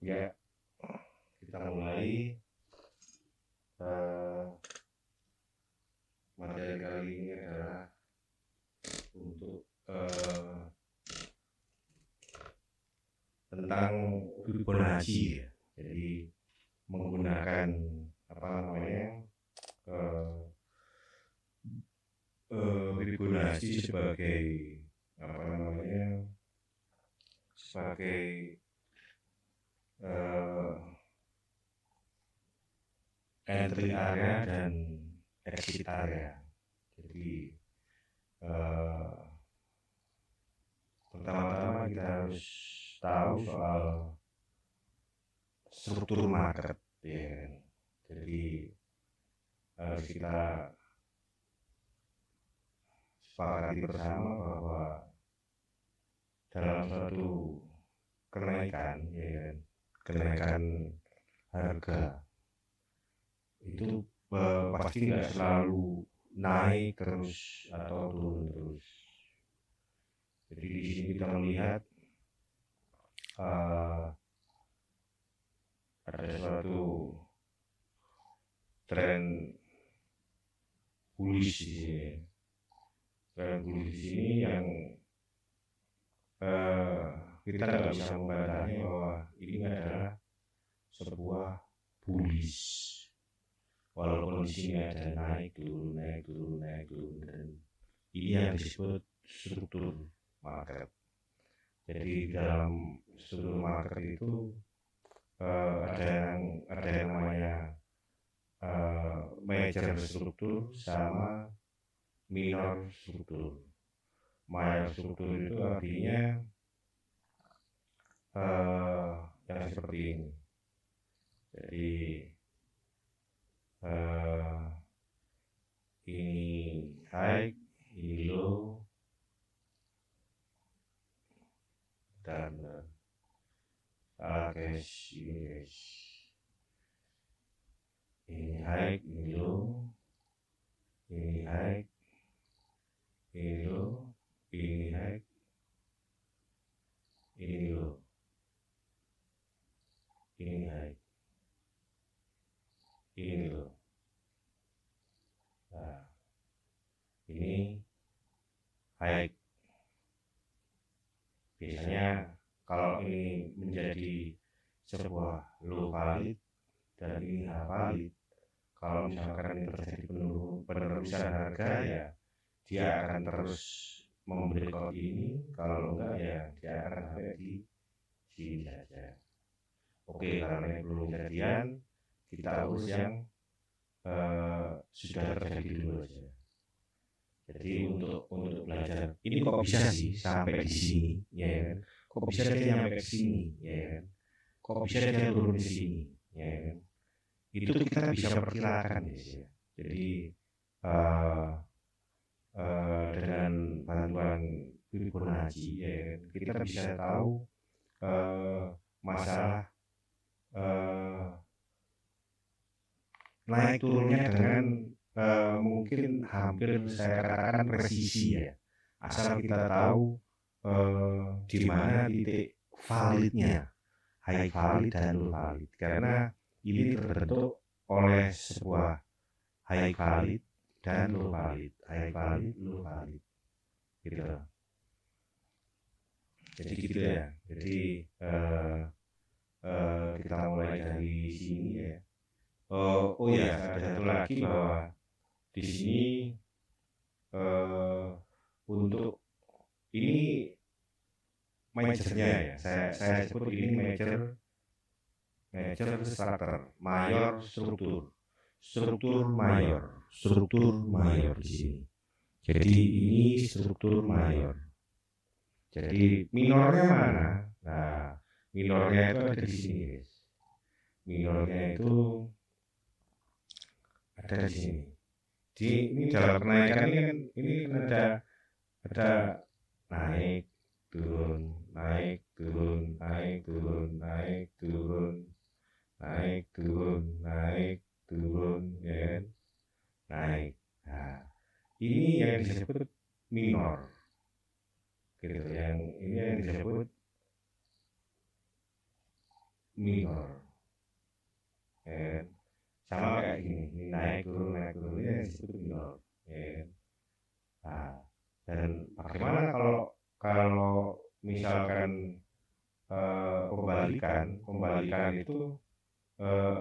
Ya, kita mulai materi kali ini adalah untuk tentang Fibonacci ya. Jadi menggunakan Fibonacci sebagai entry area dan exit area. Jadi pertama-tama kita harus tahu soal struktur market, ya. Jadi harus kita sepakati bersama bahwa dalam suatu kenaikan, ya, kenaikan harga itu pasti nggak selalu naik terus atau turun terus. Jadi di sini kita melihat ada suatu tren bullish di sini. Tren bullish di sini yang kita nggak bisa membantahnya bahwa ini adalah sebuah bullish. Walaupun di sini ada naik turun, dan ini yang disebut struktur market. Jadi dalam struktur market itu ada yang namanya major struktur sama minor struktur. Major struktur itu artinya yang seperti ini. Jadi ini high, ini low, dan ini high, ini low, ini high, ini low, ini high, ini low, ini high, ini low. Nah, ini high. Biasanya kalau ini menjadi sebuah low valid dan ini high valid, kalau misalkan ini terjadi penerusan harga, ya dia akan terus membreakout ini. Kalau enggak, ya dia akan sampai di sini saja. Oke, karena ini belum kejadian, kita urus yang sudah terjadi dulu aja. Jadi untuk belajar ini kok bisa sih sampai di sini, ya kan? Kok bisa dia sampai ke sini, ya kan? Kok bisa dia turun di sini, ya kan? Itu kita bisa perkirakan, ya. Jadi dengan bantuan Fibonacci, ya kan? Kita bisa tahu masalah naik turunnya dengan mungkin hampir saya katakan presisi, ya. Asal kita tahu di mana titik validnya, high valid dan low valid. Karena ini terbentuk oleh sebuah high valid dan low valid, high valid, low valid, gitu. Jadi gitu ya. Jadi kita mulai dari sini, ya. Oh ya, ada satu lagi bahwa di sini untuk ini majornya, ya, saya sebut ini major structure, mayor struktur mayor di sini. Jadi ini struktur mayor. Jadi minornya mana? Nah, minornya itu ada di sini, guys. Minornya itu ada di sini. Di ini dalam kenaikan ini kan ada naik turun, naik turun, naik turun, naik turun, naik turun, naik turun, ya kan? Naik. Nah, ini yang disebut minor, gitu. Yang ini yang disebut minor, ya. Sama kayak gini, ini naik turun ini yang disebut minor, ya. Nah, dan bagaimana kalau kalau misalkan pembalikan itu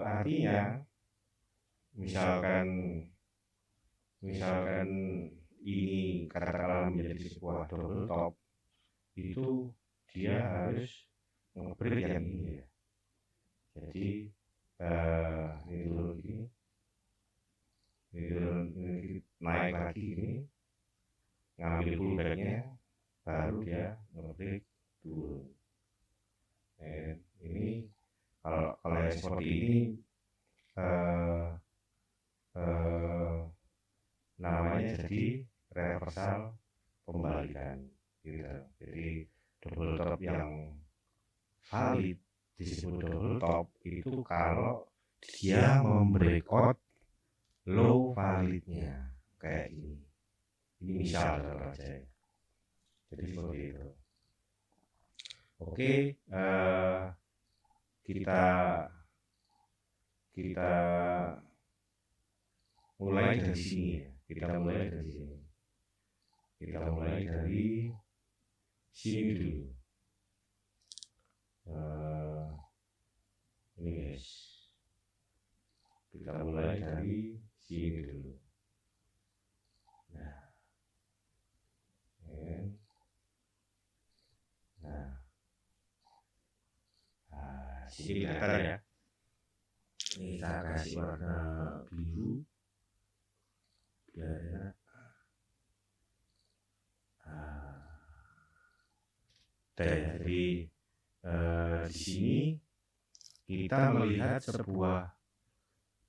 artinya misalkan misalkan ini katakanlah menjadi sebuah double top, itu dia harus ngebreak yang ini ya. Jadi ini turun ini turun ini naik lagi ini ngambil pullbacknya baru dia ngebreak turun. Ini kalau yang seperti ini namanya jadi reversal pembalikan gitu. Jadi double top yang valid disebut double top itu kalau dia membreakout low validnya kayak ini misal aja. Jadi seperti itu. Oke, kita mulai dari sini ya. Kita mulai dari sini dulu. Ini guys, kita mulai dari sini dulu. Nah, sini kelihatan ya. Ini kita kasih warna biru biar ya. Jadi di sini kita melihat sebuah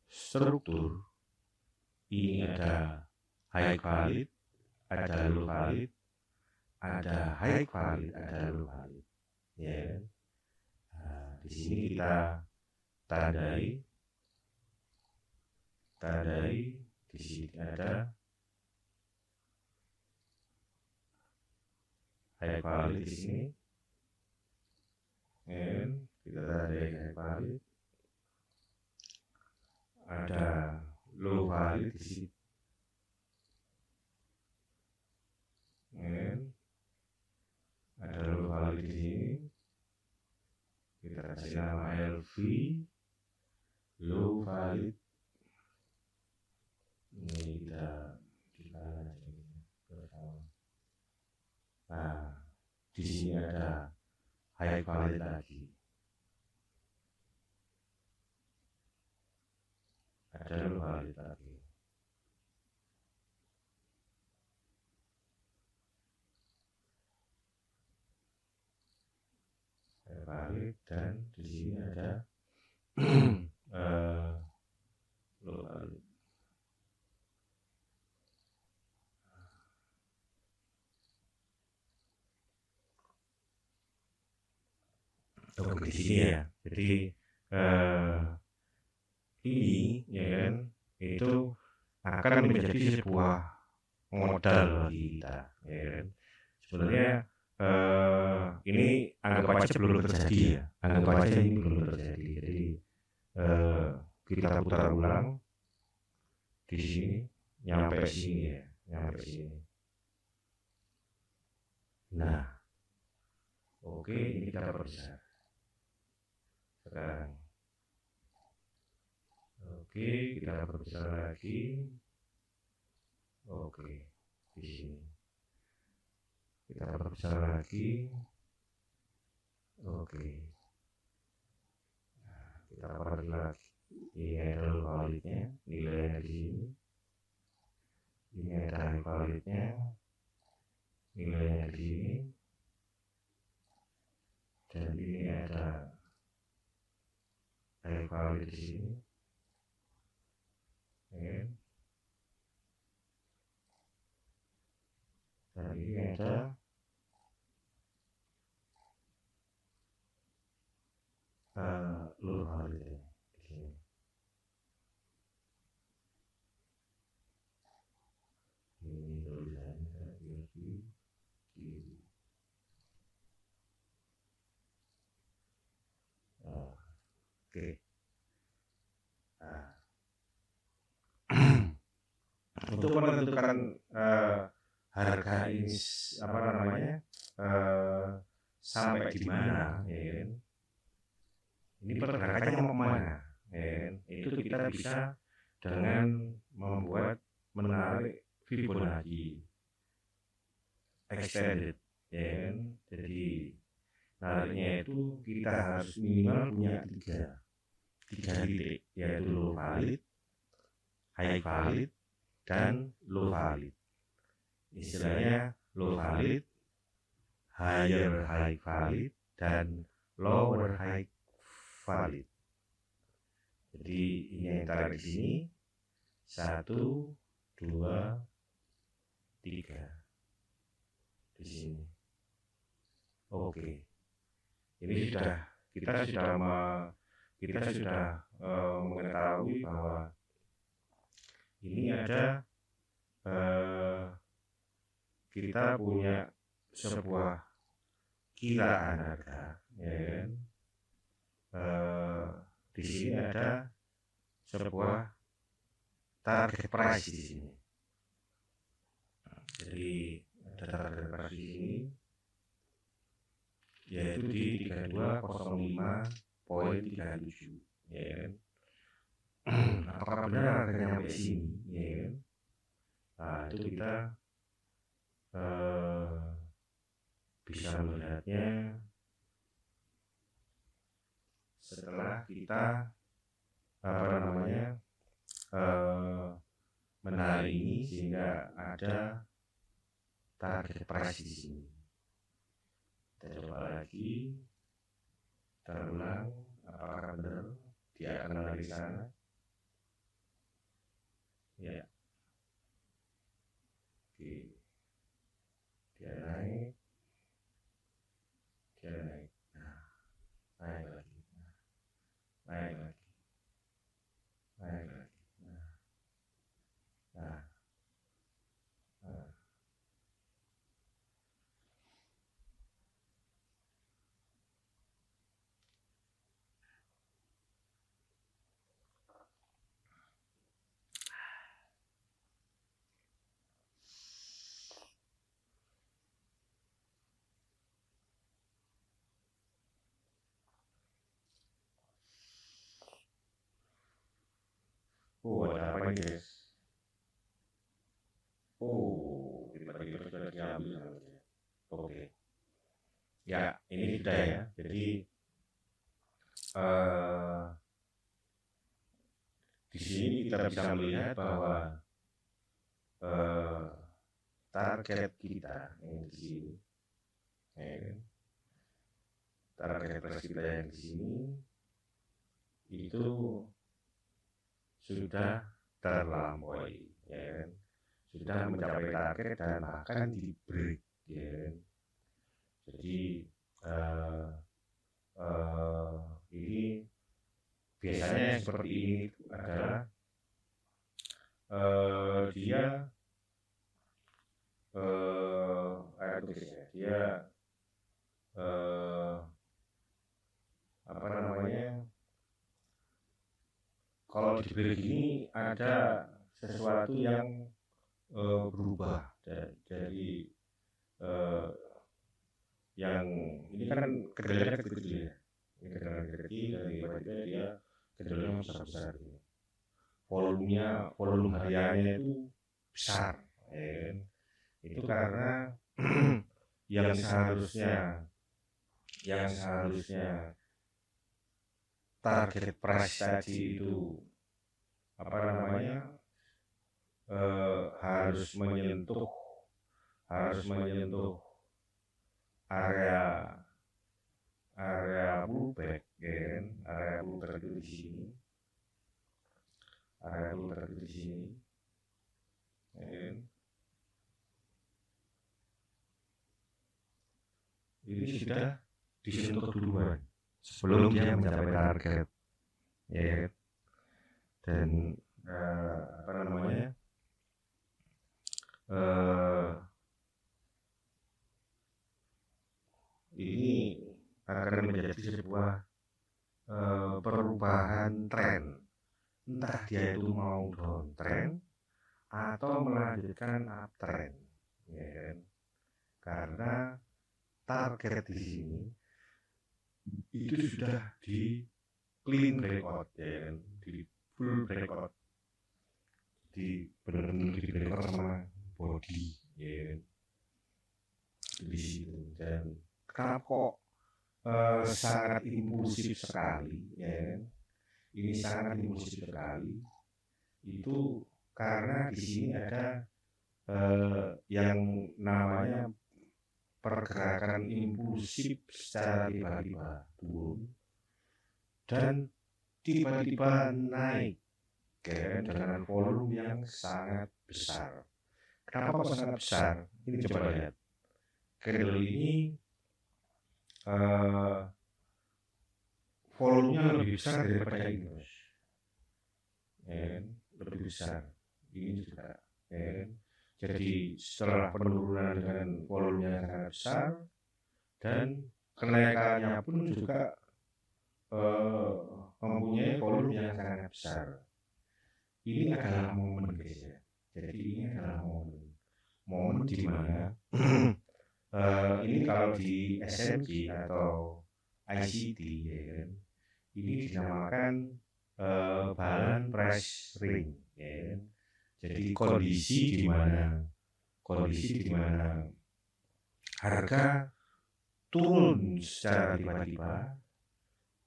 struktur. Ini ada high valid, ada low valid, ada high valid, ada low valid. Ya. Di sini kita tandai di sini ada high valid di sini. Kita tandai high valid. Ada low valid di sini. Ada low valid di sini. Kita kasih nama LV low valid. Ini kita nah, di sini ada high valid lagi. Ada low valid lagi. High valid dan di sini ada low valid. Di sini ya. Jadi ini ya kan itu akan menjadi sebuah modal bagi kita ya kan. Sebenarnya ini anggap aja belum terjadi ya. Anggap aja ini belum terjadi. Jadi kita putar ulang di sini nyampe sini ya, nyampe sini. Nah, oke, ini kita perbesar. Sekarang oke, kita perbesar lagi. Oke, di sini kita perbesar lagi. Oke, nah, kita perbesar lagi. Ini ada low validnya, nilainya di sini. Ini ada high validnya, nilainya di sini. Dan ini ada high valid di sini. Dan ini ada low valid di sini. Ini tulisannya di kiri. Oke. Nah, untuk menentukan harga ini apa namanya sampai di mana, ya kan? Ini pergerakannya mau kemana, ya kan? Itu kita bisa dengan menarik Fibonacci extended, ya kan? Jadi nariknya itu kita harus minimal punya tiga titik, yaitu low valid, high valid, dan low valid. Istilahnya low valid, higher high valid, dan lower high valid. Jadi ini yang tarik di sini 1, 2, 3 di sini. Oke, ini kita sudah mengetahui bahwa ini ada kita punya sebuah kiraan harga, ya kan? Di sini ada sebuah target price di sini. Jadi ada target price di sini, yaitu di 3205.37, ya kan? Apakah benar harganya sampai sini, ya kan? Nah, itu kita bisa melihatnya setelah kita menarik ini sehingga ada target price di sini. Kita coba lagi, kita ulang, apakah benar dia akan narik ke sana? Ya, oke, dia naik, nah, naik lagi, naik lagi, naik lagi, nah. Ada apa ini, guys? Tiba-tiba sudah diambil. Oke. Ya, ini sudah ya. Jadi di sini kita bisa melihat bahwa target kita yang di sini, ya kan? Target kita yang di sini itu sudah terlampaui, ya kan? Sudah mencapai target dan bahkan di break, ya kan? Jadi ini biasanya yang seperti ini adalah dia apa namanya, kalau di break ini ada sesuatu yang berubah dari yang ini kan kedelainya kecil-kecil ya, ini kedelai kecil dan tiba-tiba dia kedelainya besar-besar gitu. Volume hariannya itu besar, ya kan? Itu karena yang seharusnya target price tadi itu apa namanya harus menyentuh area pullback, ya kan? Area pullback itu di sini, ya kan? Ini sudah disentuh duluan sebelum dia mencapai target, ya kan? Dan apa namanya ini akan menjadi sebuah perubahan tren, entah dia itu mau downtrend atau melanjutkan uptrend, ya kan? Karena target di sini itu sudah di clean breakout, ya kan? Di full breakout, di benar-benar di breakout sama body, ya kan? Di situ. Dan kenapa kok sangat impulsif sekali, ya kan? Ini sangat impulsif sekali. Itu karena di sini ada yang namanya pergerakan impulsif secara tiba-tiba turun dan tiba-tiba naik, kan, dengan volume yang sangat besar. Kenapa kok sangat besar? Ini coba lihat. Candle ini volumenya lebih besar daripada ini, bos. Ya, lebih besar. Ini juga, ya kan? Jadi setelah penurunan dengan volume yang sangat besar dan kenaikannya pun juga mempunyai volume yang sangat besar. Ini adalah momen, guys, ya. Jadi ini adalah momen di mana ini kalau di SMG atau ICT, ya kan, ini dinamakan balance price ring, ya kan. Jadi kondisi di mana harga turun secara tiba-tiba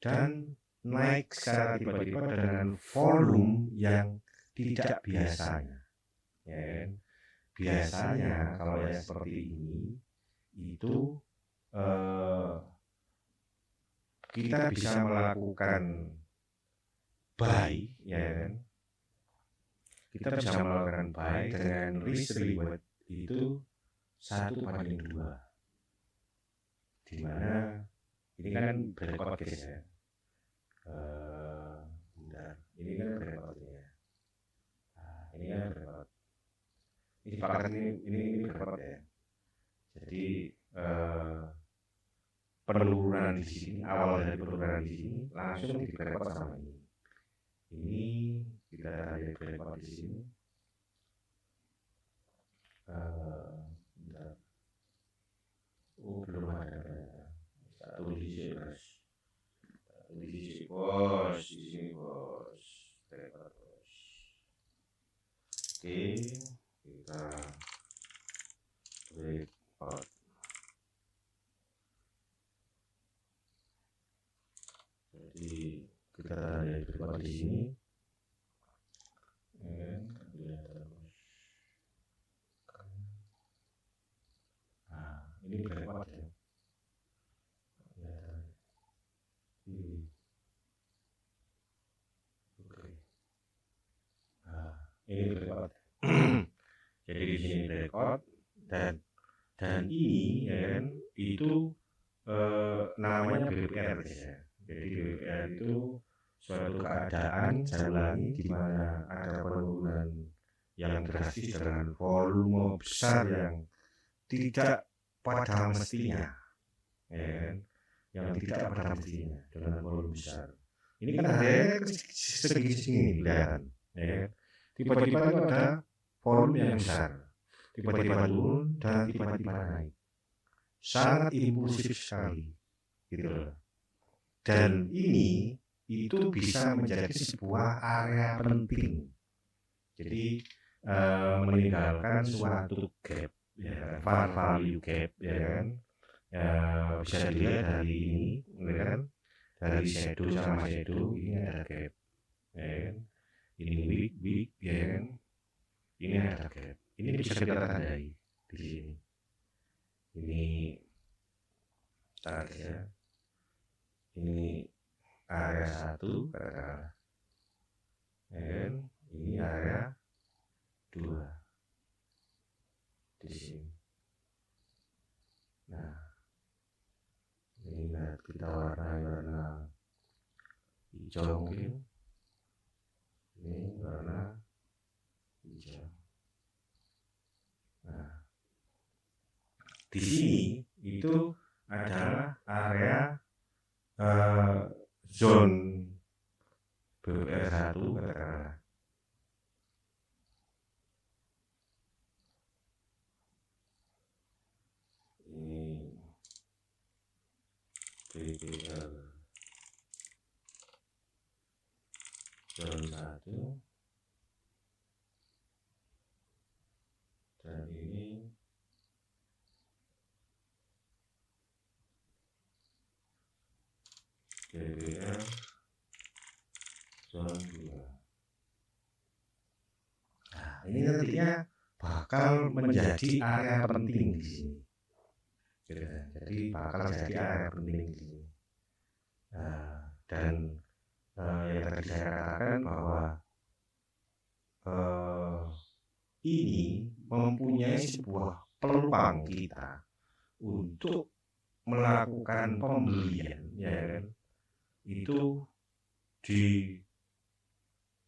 dan naik secara tiba-tiba dengan volume yang tidak biasanya, ya kan? Biasanya kalau yang seperti ini itu kita bisa melakukan buy, ya kan? Kita bisa melakukan buy dengan risk reward itu 1:2, di mana ini kan breakout, guys, ya. Bentar, ini kan breakout ya. Nah, ini kan breakout. Ini sepakatan ini breakout, ya. Jadi penurunan di sini, awal dari penurunan di sini langsung di breakout sama ini. Ini kita lihat breakout di sini. Bentar. Oh, belum ada. Satu di sini, bos. Di sini, bos. Di sini, bos. Breakout, bos. Oke, kita breakout. Jadi kita lihat breakout di sini. Nah, ini breakout, ya. Oke. Nah, ini breakout. Jadi di sini breakout dan ini, ya kan, itu namanya BPR, ya. Jadi BPR itu suatu keadaan, saya ulangi, di mana ada penurunan yang drastis dengan volume besar yang tidak pada mestinya, ya kan, yang tidak pada mestinya dengan volume besar. Ini kan harganya segini kelihatan, ya kan. Tiba-tiba itu ada volume yang besar, tiba-tiba turun dan tiba-tiba naik, sangat impulsif sekali, gitu loh. Dan ini itu bisa menjadi sebuah area penting. Jadi meninggalkan suatu gap, ya, value gap, ya kan. Bisa dilihat dari ini, ya kan, dari shadow sama shadow ini ada gap, ya kan. Ini weak, ya kan. Ini ada gap. Ini bisa kita tandai di sini. Ini tadi, ya. Ini area 1, katakanlah, ya kan. Ini area 2 di sini. Nah, ini lihat kita warna hijau mungkin. Ini warna hijau. Nah, di sini itu adalah area zone BPR 1 katakanlah. Ini BPR zone 1 dan ini BPR zone 2. Nah, ini nantinya bakal menjadi area penting di sini. Jadi bakal jadi area penting di sini. Dan yang tadi saya katakan bahwa ini mempunyai sebuah peluang kita untuk melakukan pembelian, ya kan? Itu di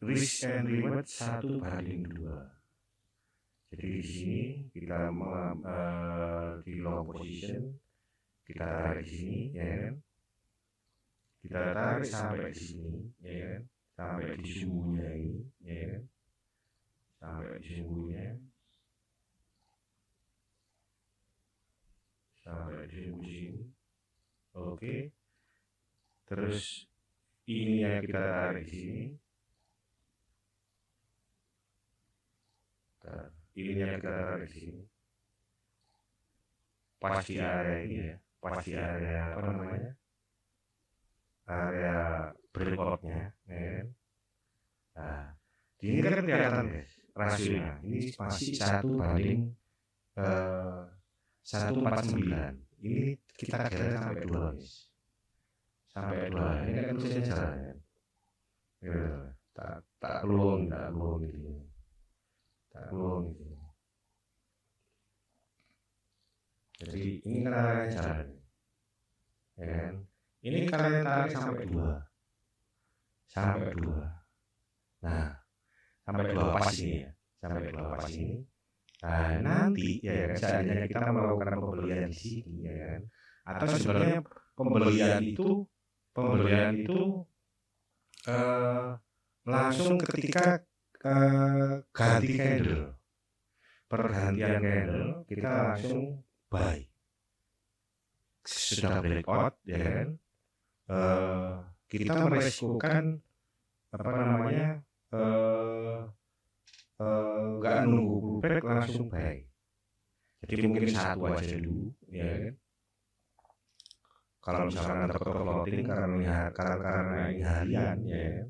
risk and reward 1:2. Jadi di sini kita di long position kita tarik di sini, ya kan? Kita tarik sampai di sini, ya kan? Sampai di sumbunya ini, ya kan? Sampai di sumbunya, sampai di sumbu sini. Oke. Terus ini yang kita tarik di sini. Ini yang kita tarik di sini. Pas di area ini ya, pas di area apa namanya? Area breakoutnya, ya kan? Nah, di ini kan kelihatan guys, rasionya. Ini masih 1:149. Ini kita kira sampai 2 guys. Sampai 2. Ini kan tulisannya jalan ya. Tak peluang gitu. Tak peluang gitu. Jadi ini kan arahnya jalan, ya kan? Ini kalian tarik sampai 2. Sampai 2. Nah, sampai 2 pas ini ya. Sampai 2 pas ini. Nah, nanti ya kan seandainya kita melakukan pembelian di sini, ya kan? Atau sebenarnya pembelian itu langsung ketika ganti candle, pergantian candle kita langsung buy. Sudah breakout, ya kan? Kita meresikokan apa namanya, nggak nunggu pullback langsung buy. Jadi mungkin satu aja dulu, ya kan? Kalau misalkan ada floating karena ini harian, ya kan?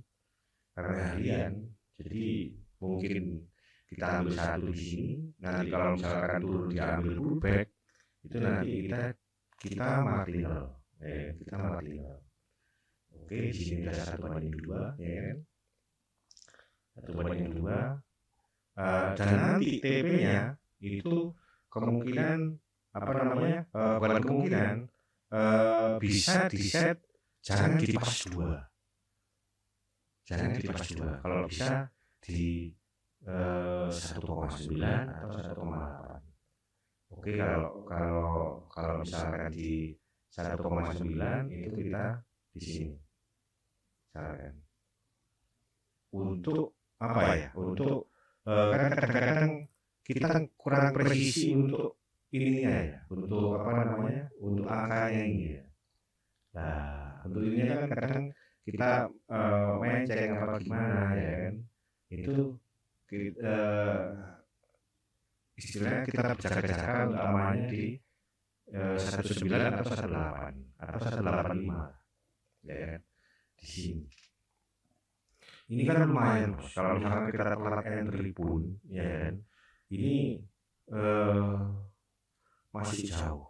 Karena harian, jadi mungkin kita ambil satu di sini. Nanti kalau misalkan turun diambil pullback, itu nanti kita marginal, ya, kita marginal. Oke, di sini ada 1:2, ya kan? 1:2. Dan nanti TP-nya itu kemungkinan apa namanya? Bukan kemungkinan, bisa di set jangan di pas 2. Jangan di pas 2. Kalau bisa di 1,9 atau 1,8. Oke, kalau misalkan di 1,9 itu kita di sini. Misalkan. Untuk apa ya? Untuk kadang-kadang kita kurang presisi untuk ininya ya, untuk apa namanya? Untuk angkanya ini ya. Nah, untuk ini kan kadang kita menceng apa gimana ya kan? Itu istilahnya kita berjaga-jaga untuk amannya di 19 atau 18 atau 185, ya kan? Di sini. Ini kan lumayan bos. Kalau misalkan kita telat entry pun, ya kan? Ini masih jauh,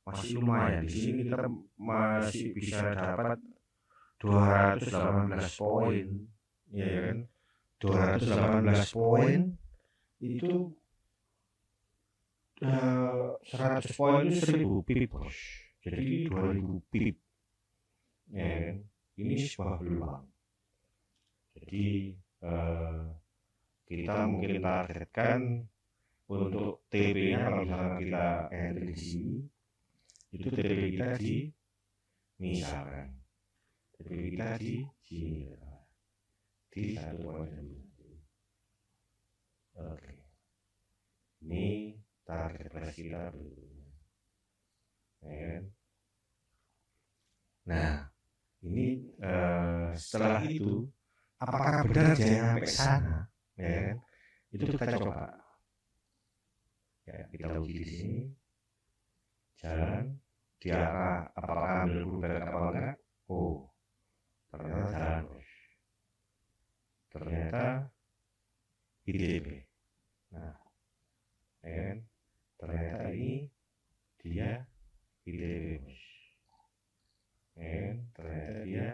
masih lumayan. Di sini kita masih bisa dapat 218 poin, ya kan? 218 poin itu 100 poin itu 1000 pip bos. Jadi 2000 pip, ya kan? Ini sebuah peluang. Jadi kita mungkin targetkan untuk TP-nya kalau misalnya kita entry di sini, itu TP kita di misalkan jadi kita di sini di 1,9. Oke, ini target flash kita berikutnya, ya kan? Nah, ini setelah itu apakah benar dia sampai sana, ya kan? Itu kita coba, ya kita uji di sini, jalan di arah apakah ambil pullback apa enggak? Oh, ternyata jalan, bos. Ternyata IDB. Nah, ya kan? Ternyata ini dia IDB, bos. Ya kan? Ternyata dia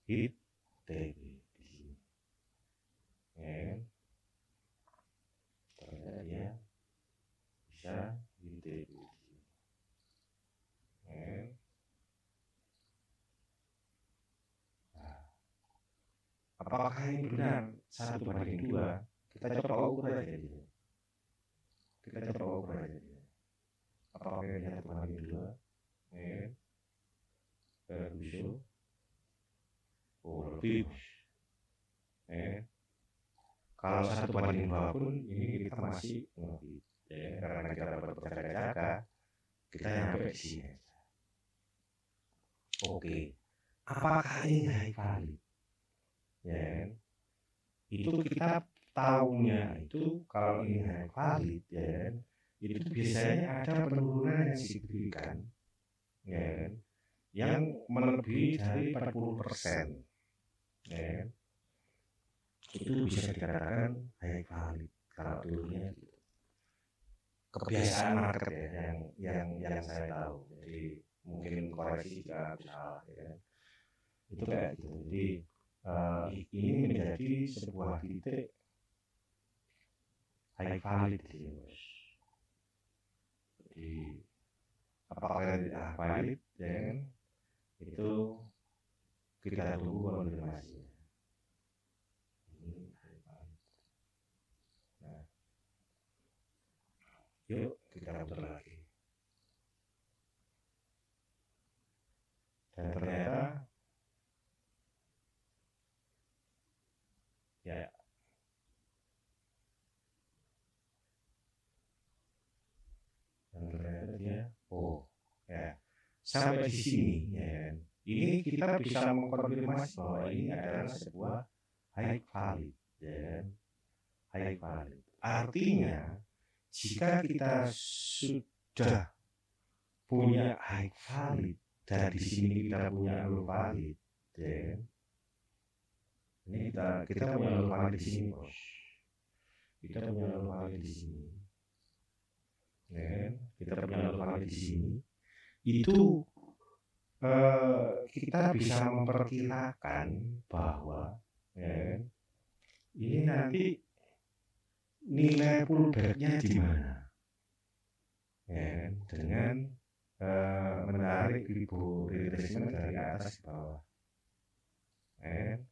IDB di sini. Ya kan? Ternyata dia bisa IDB di sini. Ya kan? Apakah ini benar 1/2? Kita coba ukur aja gitu. Kita coba ukur aja gitu. Apakah ini 1/2? Ya, bagus. Oh, lebih. Ya. Kalau 1/2 pun ini kita masih ngebit. Ya, karena kita dapat berjaga-jaga, kita nyampe di sini. Oke. Apakah ini high value? Ya, itu kita tahunya itu kalau ini high valid, ya, itu biasanya ada penurunan yang signifikan, ya, yang melebihi dari 40%, ya, itu bisa dikatakan high valid kalau turunnya gitu. Kebiasaan market ya, yang saya tahu. Jadi mungkin koreksi juga salah, ya, itu kayak gitu. Jadi ini menjadi sebuah titik high valid sih, bos. Jadi apakah tidak valid, ya kan? Itu kita tunggu konfirmasinya. Ini high valid. Nah, yuk kita putar lagi. Dan ternyata ya, dan ternyata dia ya sampai di sini, ya kan? Ini kita bisa mengkonfirmasi bahwa ini adalah sebuah high valid, ya kan? High valid artinya jika kita sudah punya high valid dan di sini kita punya low valid, ya kan? Ini kita punya low valid di sini, bos. Kita punya low valid di sini, ya kan? Kita punya low valid di sini. Itu kita bisa memperkirakan bahwa, ya kan, ini nanti nilai pullback-nya di mana, ya kan? Dengan menarik Fibo retracement dari atas ke bawah, ya kan?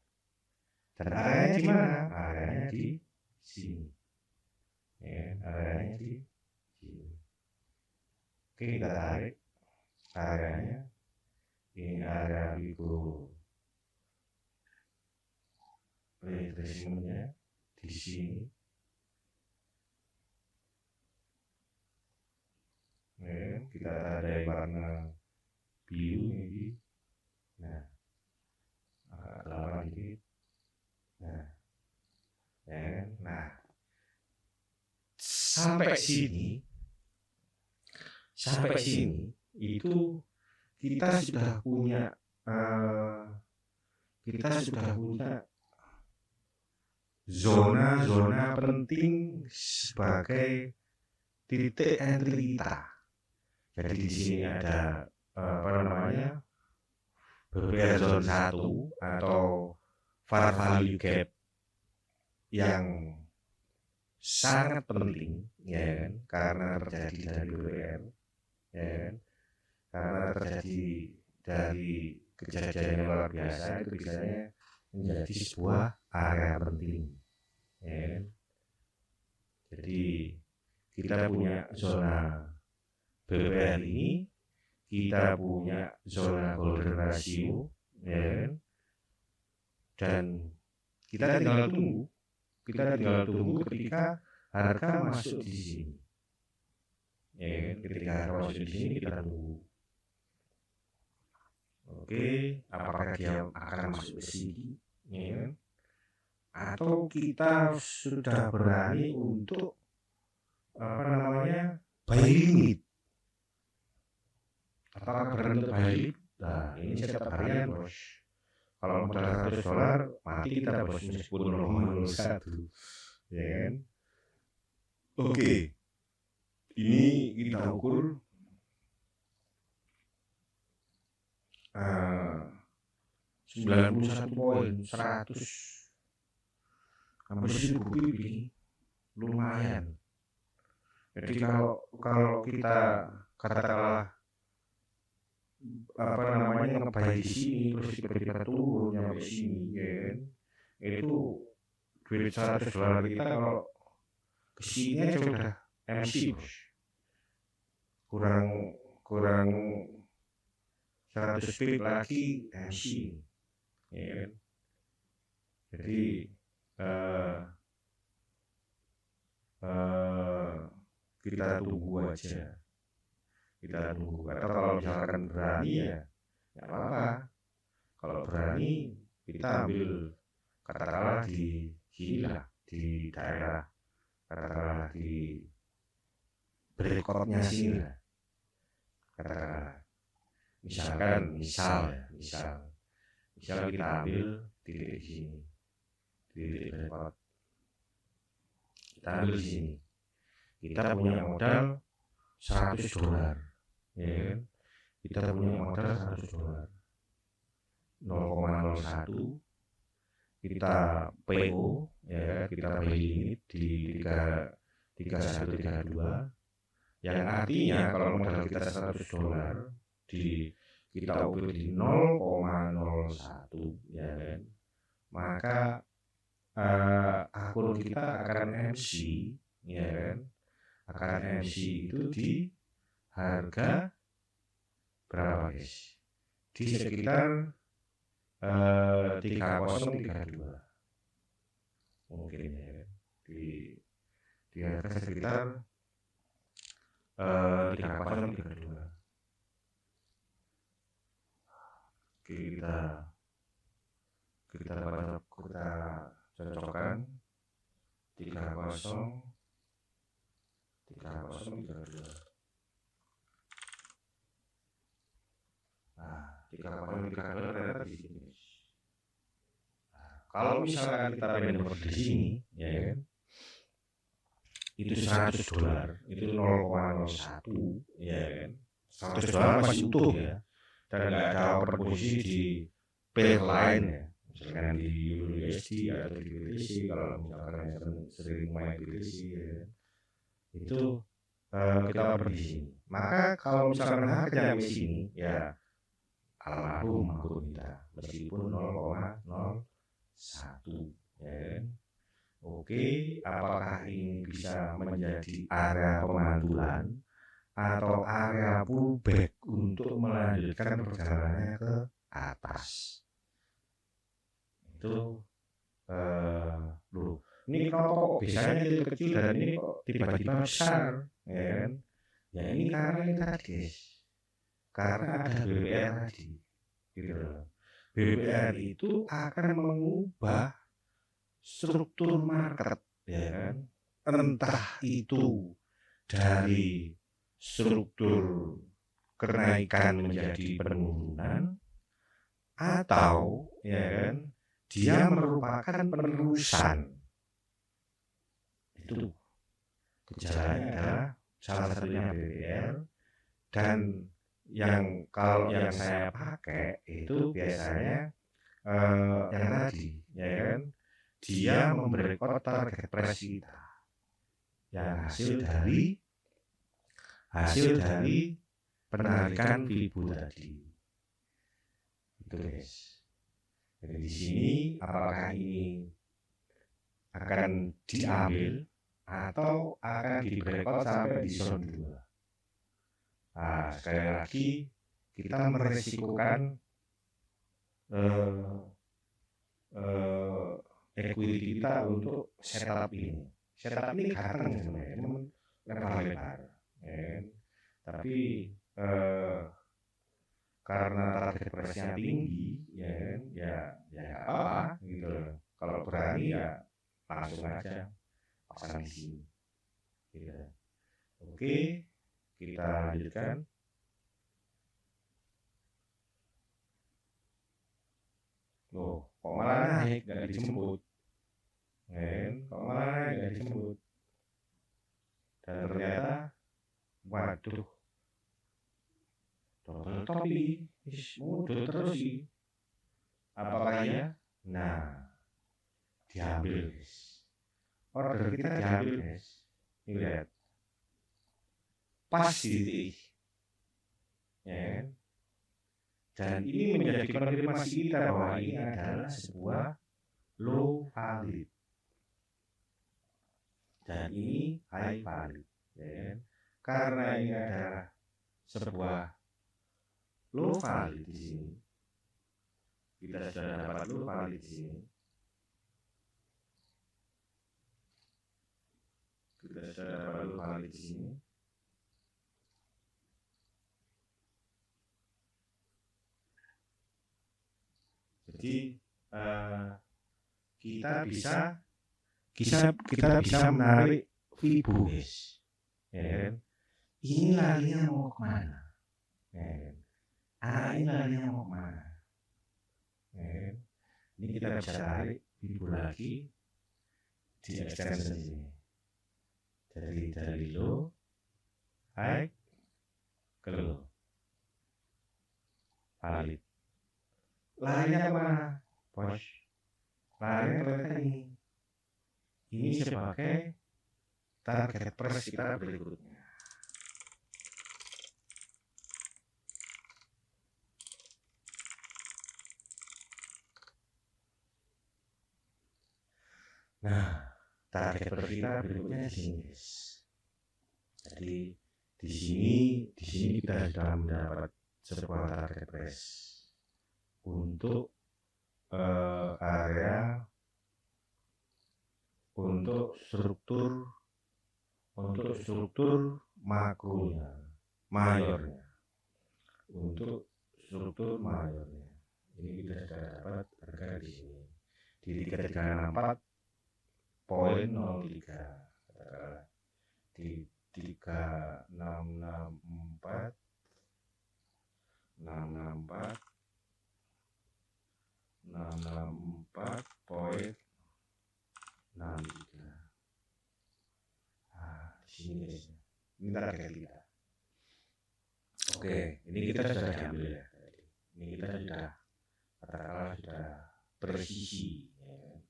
Dan areanya di mana? Areanya di sini, ya kan? Areanya di sini. Oke, kita tarik areanya. Ini area Fibo retracement-nya di sini. Ya, kita ada warna biru ini. Nah, agak gelap dikit. Nah, ya, nah, sampai sini itu kita sudah punya zona-zona penting sebagai titik entry kita. Jadi di sini ada BBR zone 1 atau fair value gap yang sangat penting, ya kan? Karena terjadi dari BBR, ya kan? Karena terjadi dari kejadian yang luar biasa, itu biasanya menjadi sebuah area penting, ya kan? Jadi kita punya zona BBR ini, kita punya zona golden ratio, ya kan? Dan kita tinggal tunggu ketika harga masuk di sini, ya kan? Ketika harga masuk di sini kita tunggu. Oke, apakah dia akan masuk ke sini, ya kan? Atau kita sudah berani untuk buy limit? Apakah berani untuk buy limit? Nah, ini setiap harian, bos. Kalau modal $100 mati kita, bos, meskipun 0,01, ya kan? Oke, ini kita ukur 91 poin, 100, hampir 1000 pip ini, lumayan. Jadi kalau kita katakanlah ngebuy di sini terus tiba-tiba turun nyampe sini, ya kan? Itu duit $100 kita kalau kesini aja udah MC, bos. Kurang 100 pip lagi MC, ya kan? Jadi kita tunggu aja. Kita tunggu. Atau kalau misalkan berani ya nggak apa-apa. Kalau berani kita ambil katakanlah di sini lah, di daerah katakanlah di berikutnya sini lah. Katakanlah misal kita ambil titik di sini, titik berikut. Kita ambil di sini. Kita punya modal $100, ya kan? Kita punya modal $100, 0,01. Kita PO, ya kan? Kita buy limit di 3132, yang artinya kalau modal kita $100 kita ukur di 0,01, ya kan? Maka akun kita akan MC, ya kan? Akan MC itu di harga berapa, guys? Di sekitar 3032 mungkin, ya kan? Di harga sekitar 3032. Kita cocokkan 3032. Nah, 3032 ternyata di sini. Nah, kalau misalkan kita pengen di sini, ya kan? Itu $100, itu 0,01, ya kan? $100 masih utuh, ya. Dan nggak ada overposisi di pair lain, ya. Misalkan di USD atau di BTC, kalau misalkan sering main BTC, ya kan? Itu kita order di sini. Maka kalau misalkan harganya di sini, ya almarhum akun kita, meskipun 0,01, ya kan? Oke, apakah ini bisa menjadi area pemantulan atau area pullback untuk melanjutkan perjalanannya ke atas? Itu ini kenapa kok biasanya kecil dan ini kok tiba-tiba besar, ya kan? Ya ini karena ini tadi, karena ada BBR tadi, gitu loh. BBR itu akan mengubah struktur market, ya kan? Entah itu dari struktur kenaikan menjadi penurunan, atau, ya kan, dia merupakan penerusan. Itu gejalanya adalah salah satunya BBR, dan kalau yang saya pakai itu biasanya yang tadi, ya kan, dia membreakout target price kita yang hasil dari penarikan Fibo tadi. Itu, guys. Jadi di sini apakah ini akan diambil atau akan di breakout sampai di zone 2. Nah, sekali lagi kita meresikokan eh, equity kita untuk setup ini. Setup ini ganteng sebenarnya, cuman lebar-lebar, ya kan? Tapi karena target price-nya tinggi, ya kan? Ya nggak apa-apa gitu loh. Kalau berani ya langsung aja pasang di sini. Gitu. Oke, kita lanjutkan. Loh, kok malah naik nggak dijemput? Kan? Kok malah naik nggak dijemput? Dan ternyata, waduh, double top ini, mudah terus sih. Apakah iya? Nah, diambil guys. Order kita diambil guys. Ini lihat, pas di titik, ya kan? Dan ini menjadi konfirmasi kita bahwa ini adalah sebuah low valid. Dan ini high valid, ya kan? Karena ini adalah sebuah low valid di sini. Kita sudah dapat low valid di sini. Kita sudah dapat low valid di sini. Jadi kita bisa menarik Fibo guys, ya kan? Ini larinya mau kemana? Ya kan? Ini larinya mau kemana? Ya kan? Ini kita bisa tarik Fibo lagi di extension ini. Dari low, high, ke low, valid. Larinya kemana? Bos, larinya ternyata ini. Ini sebagai target price kita berikutnya. Nah, target price kita berikutnya di sini, guys. Jadi di sini kita sudah mendapat sebuah target price untuk area, untuk struktur makronya, mayornya, untuk struktur mayornya. Ini kita sudah dapat harga di sini di 3364.03, katakanlah di 3664 poin 63. Di sini guys, ini target kita. Oke, ini kita sudah diambil ya. Ini kita sudah katakanlah sudah presisi, ya kan?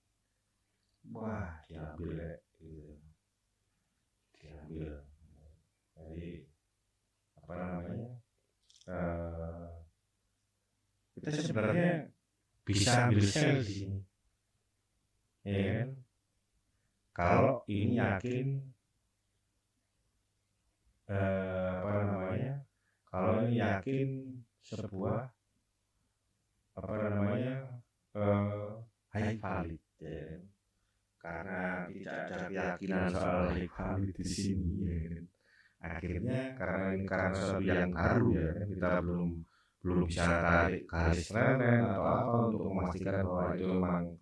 Wah, diambil ya, gitu. Diambil. Jadi apa namanya? Kita sebenarnya bisa ambil sell di sini, ya kan? Kalau ini yakin apa namanya? Kalau ini yakin sebuah apa namanya high valid, ya kan? Karena tidak ada keyakinan soal high valid di sini, ya kan? Akhirnya karena sesuatu yang baru, ya kan? Kita belum bisa tarik garis lenen atau apa untuk memastikan bahwa itu memang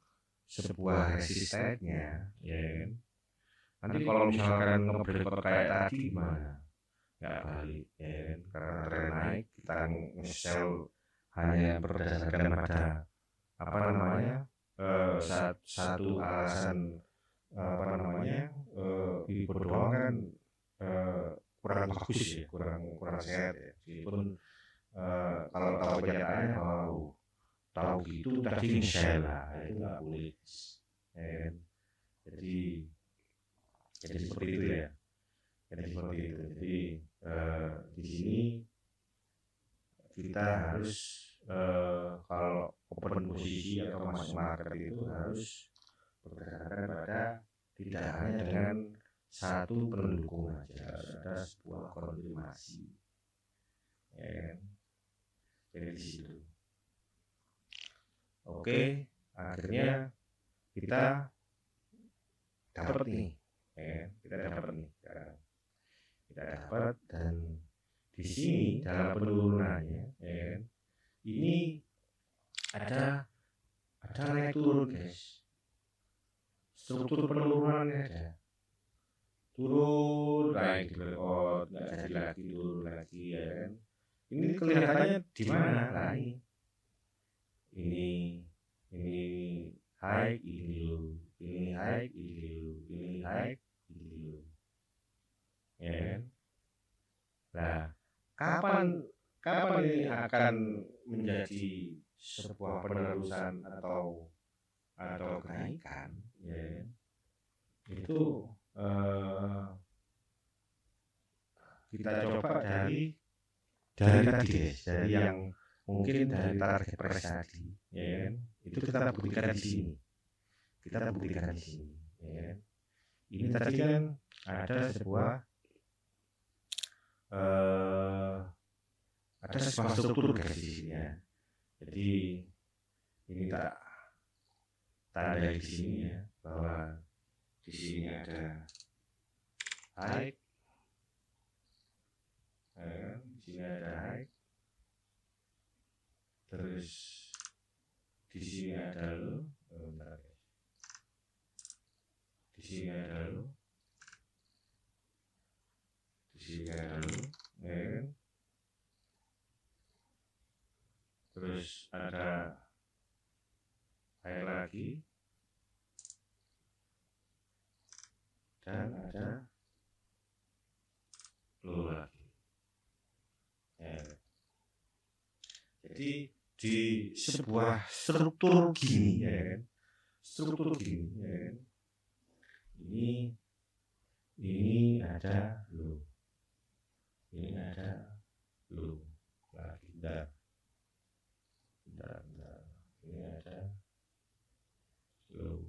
sebuah resistennya, ya kan? Nanti kalau misalkan nge-breakout kayak tadi gimana? Nggak balik, ya kan? Karena tren naik kita nge-sell hanya berdasarkan pada apa namanya satu alasan apa namanya Fibo doang kan kurang bagus ya, kurang sehat ya. Meskipun kalau tahu kenyataannya tahu gitu tadi nge-sell lah, itu nggak boleh, ya kan? Jadi seperti itu ya. Jadi seperti itu. Jadi di sini kita harus kalau open posisi atau masuk market itu harus berdasarkan pada tidak hanya dengan satu pendukung aja, harus ada sebuah konfirmasi, ya kan? Jadi di situ. Oke, akhirnya kita dapat nih, kita dapat nih sekarang. Kita dapat, dan di sini dalam penurunannya, ini ada naik turun guys. Struktur penurunannya ada turun, naik breakout, nggak jadi lagi, turun lagi, ya kan. Ini kelihatannya di mana? Nah, ini high, ini low, ini high, ini low, ini high, ini low, ya kan. Nah, kapan ini akan menjadi sebuah penerusan atau kenaikan, ya kan? Itu kita coba dari tadi guys, dari yang mungkin dari target price tadi, ya kan? Itu kita buktikan di sini, ya kan? Ini tadi kan ada sebuah struktur guys di sini ya. Jadi ini tak tanda di sini ya, bahwa di sini ada high, di sini ada high, terus di sini ada low, di sini ada low, di sini ada low, ya kan? Terus ada high lagi, dan ada low lagi, ya. Jadi di sebuah struktur gini, ya kan, struktur gini, ya kan, ini ada low, ini ada low lagi, bentar, ini ada low,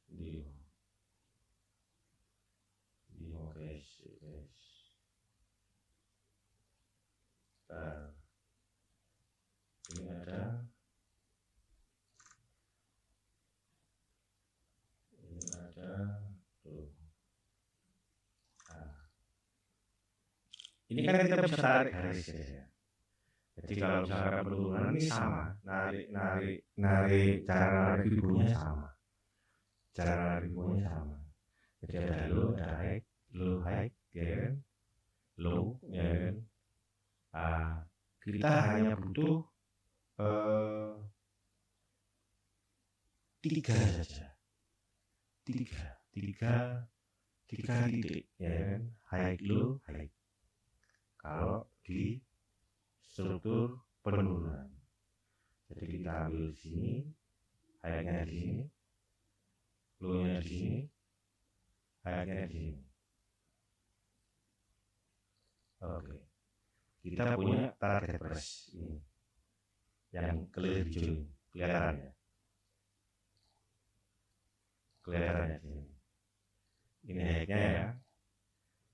di guys, nah, ini ada tuh. Nah, ini kan kita bisa tarik garis ya. Jadi kalau misalkan penurunan ini sama, narik cara narik ribunya sama, Jadi ada low, ada high, low high, ya kan, low, ya kan. Kita hanya butuh 3 saja, tiga titik, ya kan, high, low, high. Kalau di struktur penurunan, jadi kita ambil di sini, high-nya di sini, low-nya di sini, high-nya di sini. Oke, kita punya target price ini, yang clear hijau ini, kelihatannya sini. Ini high-nya ya,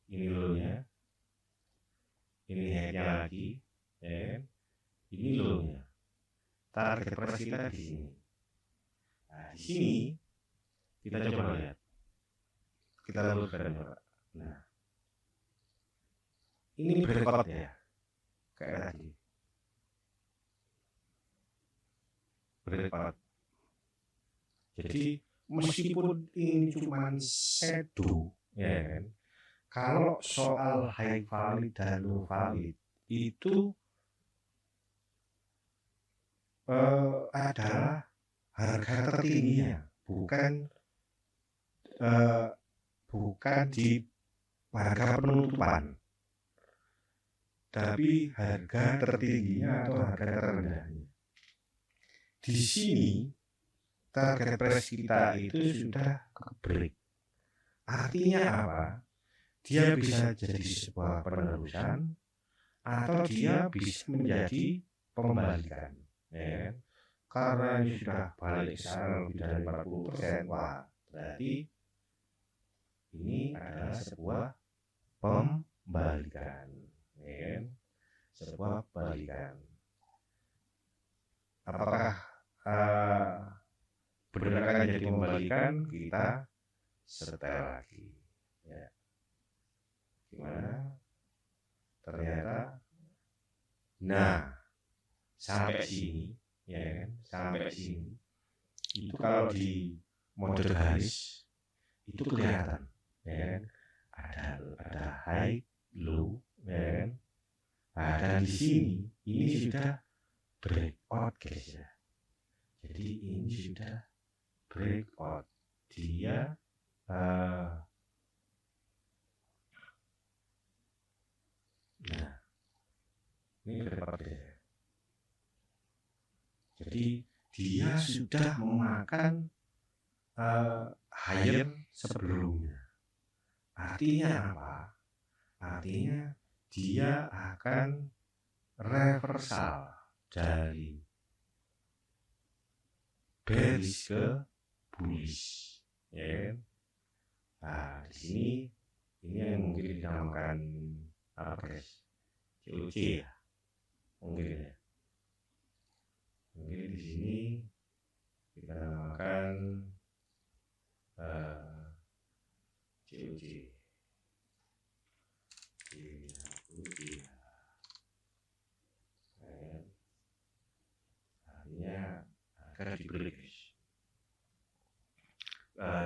ini low-nya, ini high-nya lagi, ya, ini low-nya. Target price kita di sini. Nah, di sini kita coba lihat, kita luruskan coba. Nah, ini breakout ya, kayak tadi, breakout. Jadi meskipun ini cuma shadow, ya kan, kalau soal high valid dan low valid itu adalah harga tertingginya, bukan di harga penutupan, tapi harga tertingginya atau harga terendahnya. Di sini target price kita itu sudah ke break. Artinya apa? Dia bisa jadi sebuah penerusan atau dia bisa menjadi pembalikan, ya kan? Karena ini sudah balik ke sana lebih dari 40%, wah, berarti ini adalah sebuah pembalikan, ya kan? Sebuah pembalikan. apakah benar akan jadi membalikan, kita setel lagi ya. Gimana ternyata, nah sampai sini ya kan, sampai sini itu kalau di mode garis itu kelihatan ya kan, ada high low ya kan. Nah, dan di sini ini sudah breakout guys ya. Jadi ini sudah breakout, dia nah ini breakout ya. Jadi dia sudah memakan higher sebelumnya. Artinya apa? Artinya dia akan reversal dari bearish ke bullish ya kan? Nah di sini ini yang mungkin dinamakan apa guys, COC ya mungkin ya. Mungkin di sini kita namakan COC. Artinya akan dibeli guys,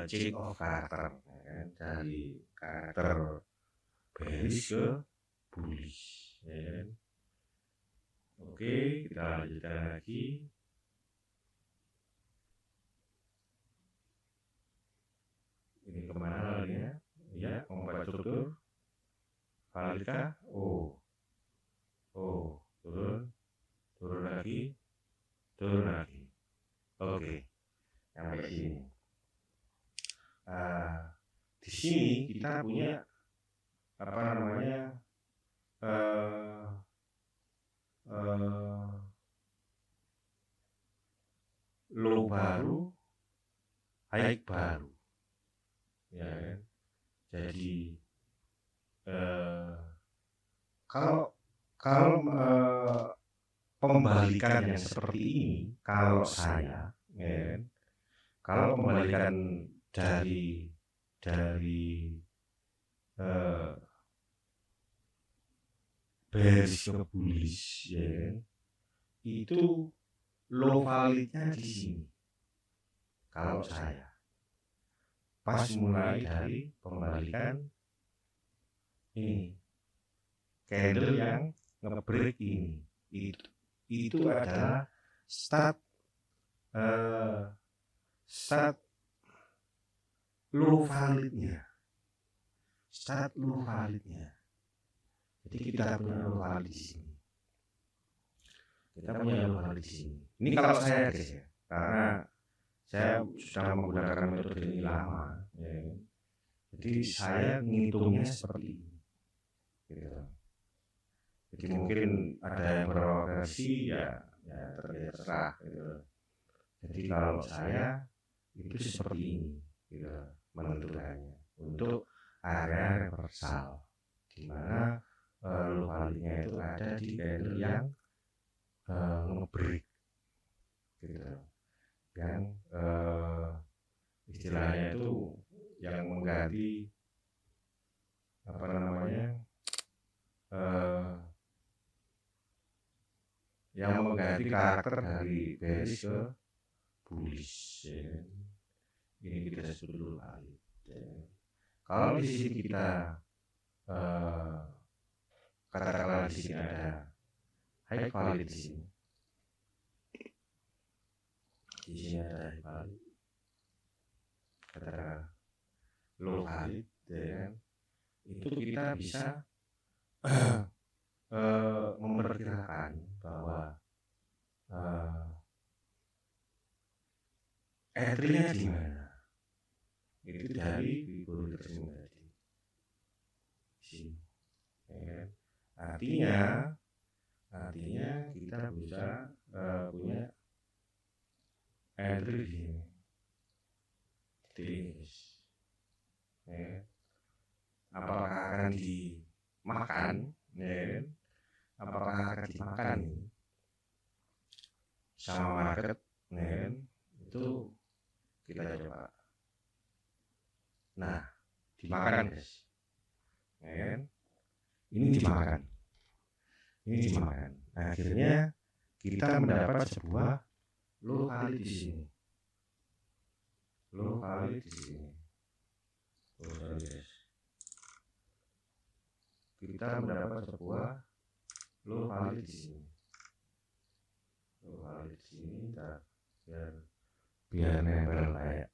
change of karakter ya kan? Dari karakter bearish ke bullish ya kan? Oke, kita lanjutkan lagi. Ini kemana larinya? Ya, membuat struktur validitas. Turun lagi. Oke, sampai sini. Di sini kita punya apa namanya low baru, high baru, ya kan? Jadi kalau pembalikan yang seperti ini, kalau saya, ya kan? Kalau pembalikan dari bearish ke bullish, ya kan? Itu low validnya di sini. Kalau saya pas mulai dari pembalikan ini, candle yang ngebreak ini, itu adalah start low validnya. Jadi kita punya low valid di sini. Ini kalau saya guys ya, karena saya sudah menggunakan metode ini lama, ya. Jadi saya ngitungnya seperti ini. Gitu. Jadi mungkin ada yang berorganisasi ya terserah. Gitu. Jadi kalau saya itu seperti ini, gitu, menentukannya untuk area reversal, di mana low validnya itu ada di candle yang ngebreak, gitu, yang istilahnya itu yang mengganti apa namanya yang mengganti karakter dari bearish ke bullish ya. Ini kita sebut dulu valid ya. Kalau di sini kita katakanlah di sini ada high valid di sini ada high valid, katakanlah low valid ya kan? Itu kita bisa memperkirakan bahwa entry-nya di mana. Itu dari Fibonacci tersebut tadi. Sini. Ya. Artinya kita bisa punya entry di sini. Ya. Apakah akan dimakan? Ya. Apakah akan dimakan? sama market, ya kan? Itu kita coba. Nah, dimakan guys, ya kan? Ini dimakan. Akhirnya kita mendapat sebuah low value di sini. Oh, sorry guys. Kita mendapat sebuah low value di sini. Biar nempel kayak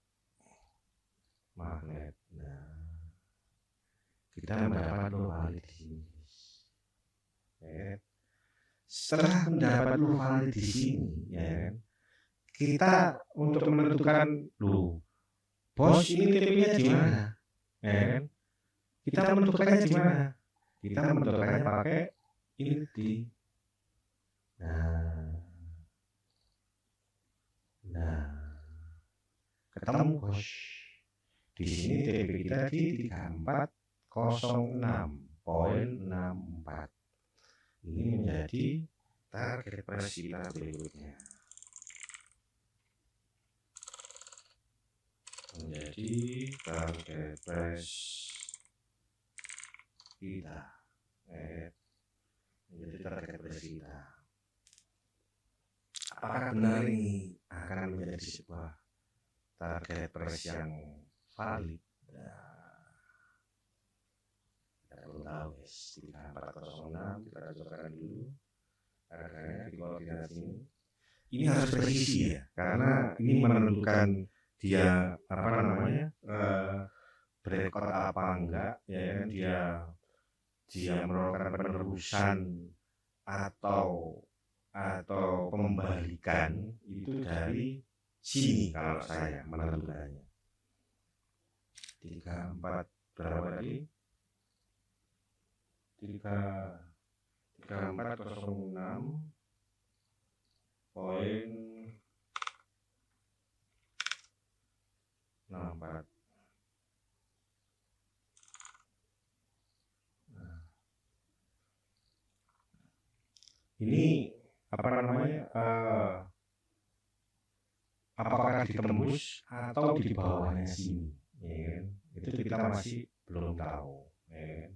magnet. Nah, kita mendapat low value di sini. Setelah mendapat low value di sini, ya, kita untuk menentukan bos ini TP-nya di mana, ya kan? Kita menentukannya di mana? Kita menentukannya pakai ini. Nah, ketemu bos. Di sini TP kita di 3406.64. Ini menjadi target price kita berikutnya. Menjadi target price kita. Apakah benar ini akan menjadi sebuah target price yang valid? Kita belum tahu guys. 3406 kita cobakan dulu harganya di koordinat ini. Ini harus presisi ya, karena ini menentukan dia breakout apa enggak, ya kan? Dia melakukan penerusan atau pembalikan itu dari sini kalau saya menentukannya. 34 berapa tadi? 3406.64. Ini apakah ditembus atau di bawahnya sini, ya kan? Itu kita masih belum tahu, ya kan?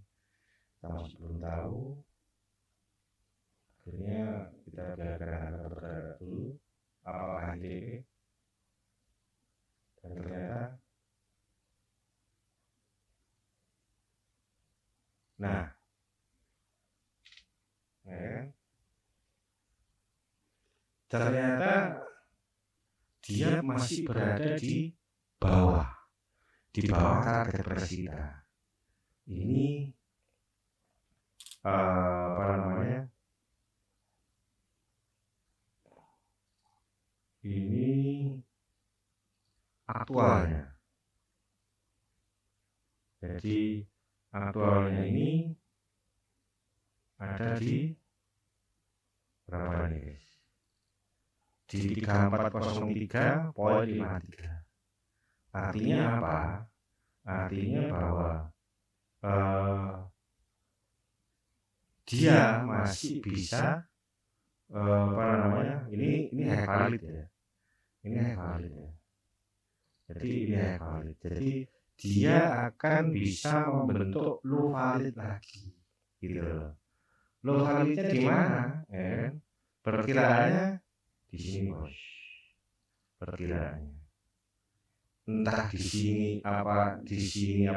Akhirnya kita biarkan harga bergerak dulu apakah ini, dan ternyata ternyata dia masih berada di bawah target price kita. Ini ini aktualnya. Jadi aktualnya ini ada di berapa nih guys? Di 3403.53. Artinya apa? Artinya bahwa dia masih bisa ini high valid ya. Jadi dia akan bisa membentuk low valid lagi, gitu loh. Low validnya di mana? Perkiraannya di sini bos. Perkiraannya entah di sini apa di sini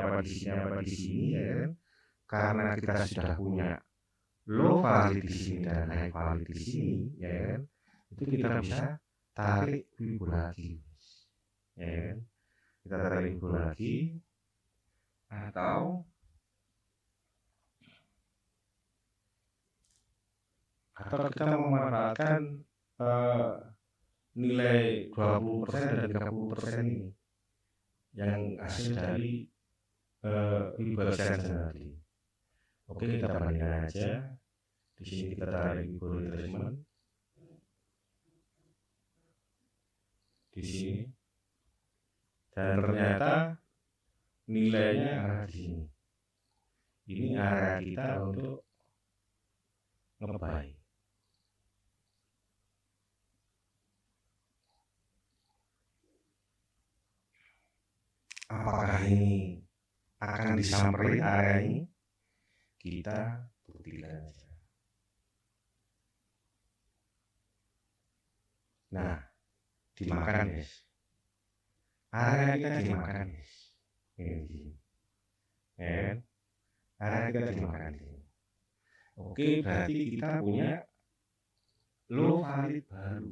ya kan? Karena kita sudah punya low valid di sini dan high valid di sini, ya kan? Itu kita bisa tarik Fibonacci, ya kan? Kita tarik Fibonacci atau kita memanfaatkan nilai 20% dan 30% ini yang hasil dari Fibonacci tadi. Oke, kita bandingkan aja. Di sini kita tarik Fibonacci retracement. Di sini. Dan ternyata nilainya ada di sini. Ini area kita untuk ngebuy. apakah ini akan disamperin area ini, kita buktikan aja. Nah, dimakan guys, area kita dimakan guys, ini ya, area kita dimakan ini. Oke, berarti kita punya low valid baru,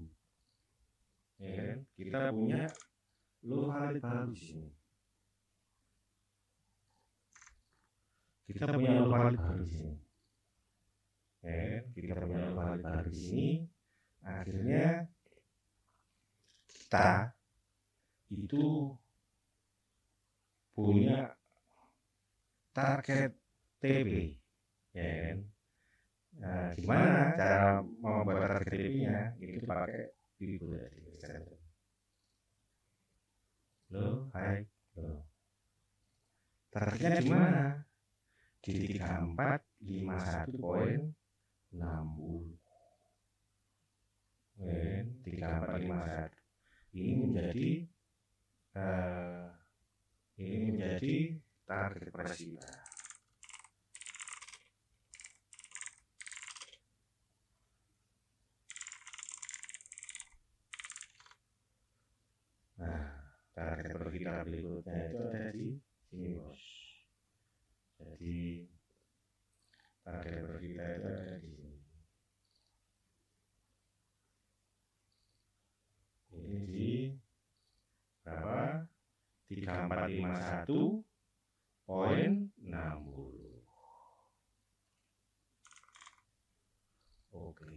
ya, kita punya low valid baru di sini. Kita punya low valid baru di sini, ya, kita punya low valid baru di sini. Akhirnya kita itu punya target TP, ya kan? Nah, gimana cara membuat target TP-nya? Itu pakai itu tadi. Low, high, low. Targetnya di mana? Di 3451.60. 3451. Ini menjadi target price kita. Nah, target kita berikutnya itu ada di sini bos. Jadi target kita itu ada di sini. Ini di berapa? 3451.60. Oke.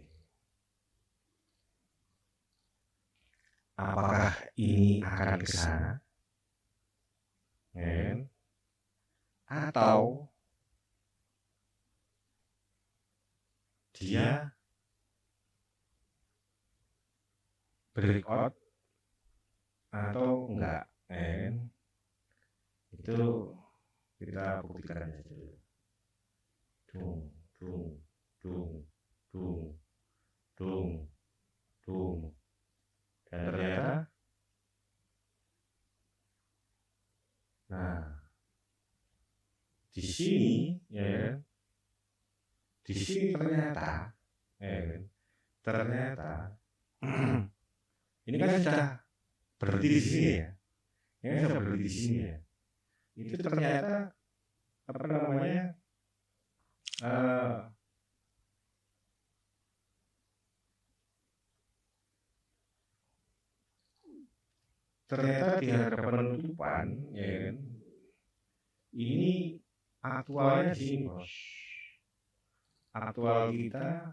Apakah ini akan ke sana? Atau dia breakout atau enggak? Itu kita buktikan aja. Dung, dung, dung, dung, dung, dung. Dan ternyata, nah, di sini, ya, di sini ternyata, ternyata, ini kan sudah berhenti di sini ya, ini sudah berhenti di sini ya. Itu ternyata apa namanya? Ternyata di harga penutupan, ya, ini aktualnya di sini bos. Aktual kita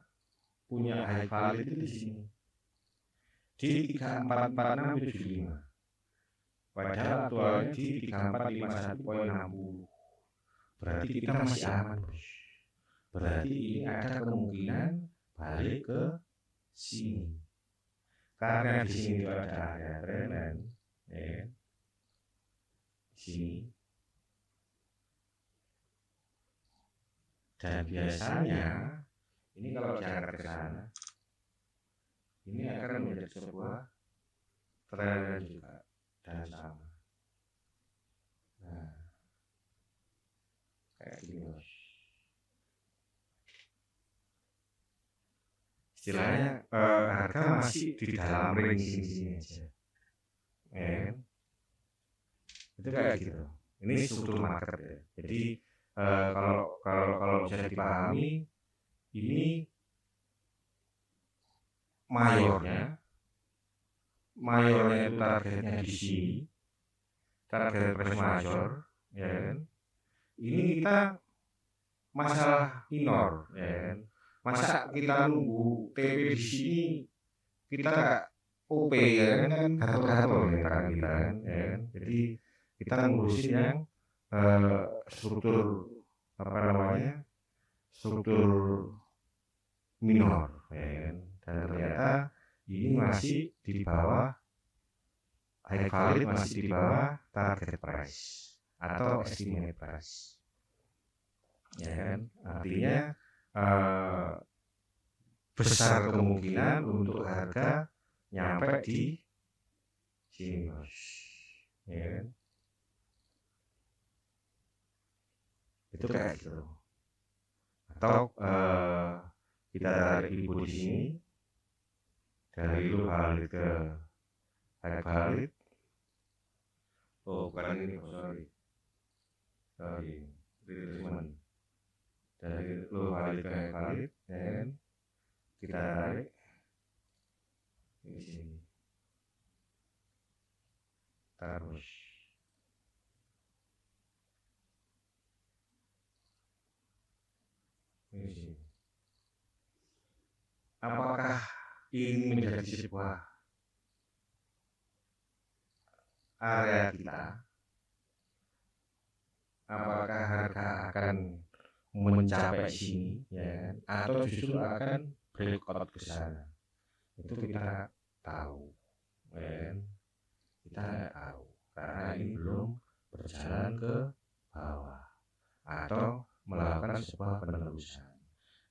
punya high valid itu di sini di 344675. Padahal aktualnya di 3451.60. Berarti kita masih aman bos. Berarti ini ada kemungkinan balik ke sini. Karena di sini itu ada area trendline, ya, di sini. Dan biasanya ini kalau diangkat ke sana, ini akan menjadi sebuah trend juga dan sama. Nah, kayak gini bos. Istilahnya harga masih di dalam range sini aja, itu kayak gitu. Ini struktur market ya. Jadi kalau bisa dipahami, ini mayornya itu targetnya di sini, target price major, ya kan? Ini kita masalah minor, ya kan? Masa kita nunggu TP di sini, kita nggak OP, ya kan? Gatel-gatel ya tangan kita kan, ya kan? Jadi kita ngurusin yang struktur apa namanya, struktur minor, ya kan? Dan ternyata ini masih di bawah high valid, masih di bawah target price atau estimate price, ya kan? Artinya besar kemungkinan untuk harga nyampe di sini bos, ya kan? itu kayak gitu. Atau kita tarik ibu di sini dari lu Khalid ke Hai Khalid. Oh bukan ini, oh, sorry replacement dari lu Khalid ke Hai Khalid, ya kan? Kita tarik di sini terus. Ini sini. Apakah ini menjadi sebuah area kita? Apakah harga akan mencapai sini, ya kan? Atau justru akan breakout ke sana? Itu kita tahu, ya kan? Kita nggak tahu karena ini belum berjalan ke bawah atau melakukan sebuah penerusan.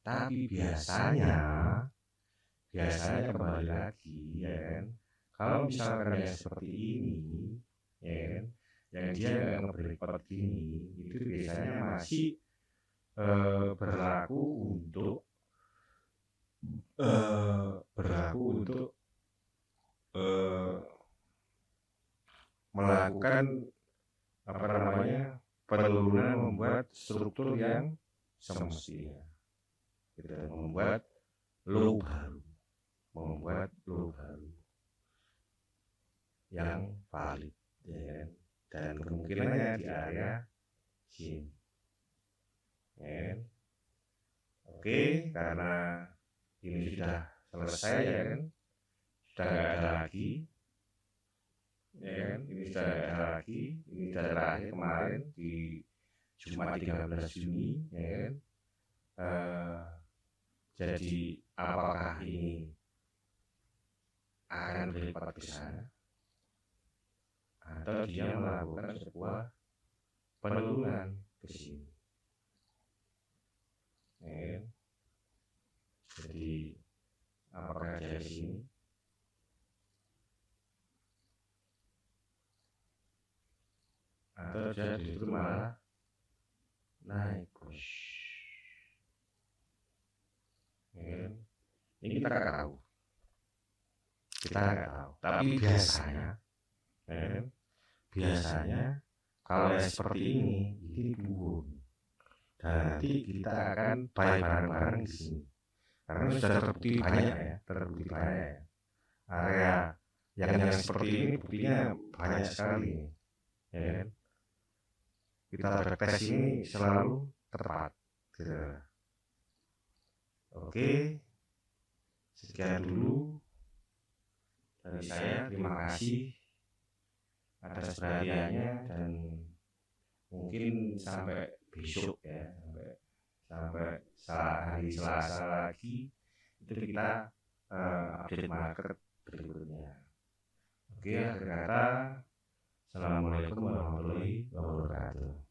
Tapi biasanya kembali lagi, ya kan? Kalau misalkan yang seperti ini, ya kan, yang dia nggak nge-breakout gini, itu biasanya masih berlaku untuk melakukan apa namanya penurunan, membuat struktur yang semestinya, gitu, membuat low baru yang valid, ya kan? Dan kemungkinannya di area sini, ya kan? Oke, karena ini sudah selesai, ya kan? Sudah nggak ada lagi, ya kan? Ini sudah nggak ada lagi. Ini sudah terakhir kemarin di Jumat 13 Juni, ya kan? Jadi apakah ini akan berlipat ke sana atau dia melakukan sebuah penurunan ke sini, ya kan? Jadi apakah dari sini atau dia justru malah naik, bos, ya kan? Ini kita nggak tahu, tapi biasanya, ya kan? Biasanya kalau yang seperti ini turun, dan nanti kita akan buy bareng-bareng di sini karena sudah terbukti banyak ya, area yang seperti ini buktinya banyak sekali, ya kan? Kita backtest ini selalu tepat, gitu. Oke, sekian dulu dari saya. Terima kasih atas perhatiannya, dan mungkin sampai besok ya, sampai hari Selasa lagi itu kita update market berikutnya. Oke, akhir kata, assalamualaikum warahmatullahi wabarakatuh.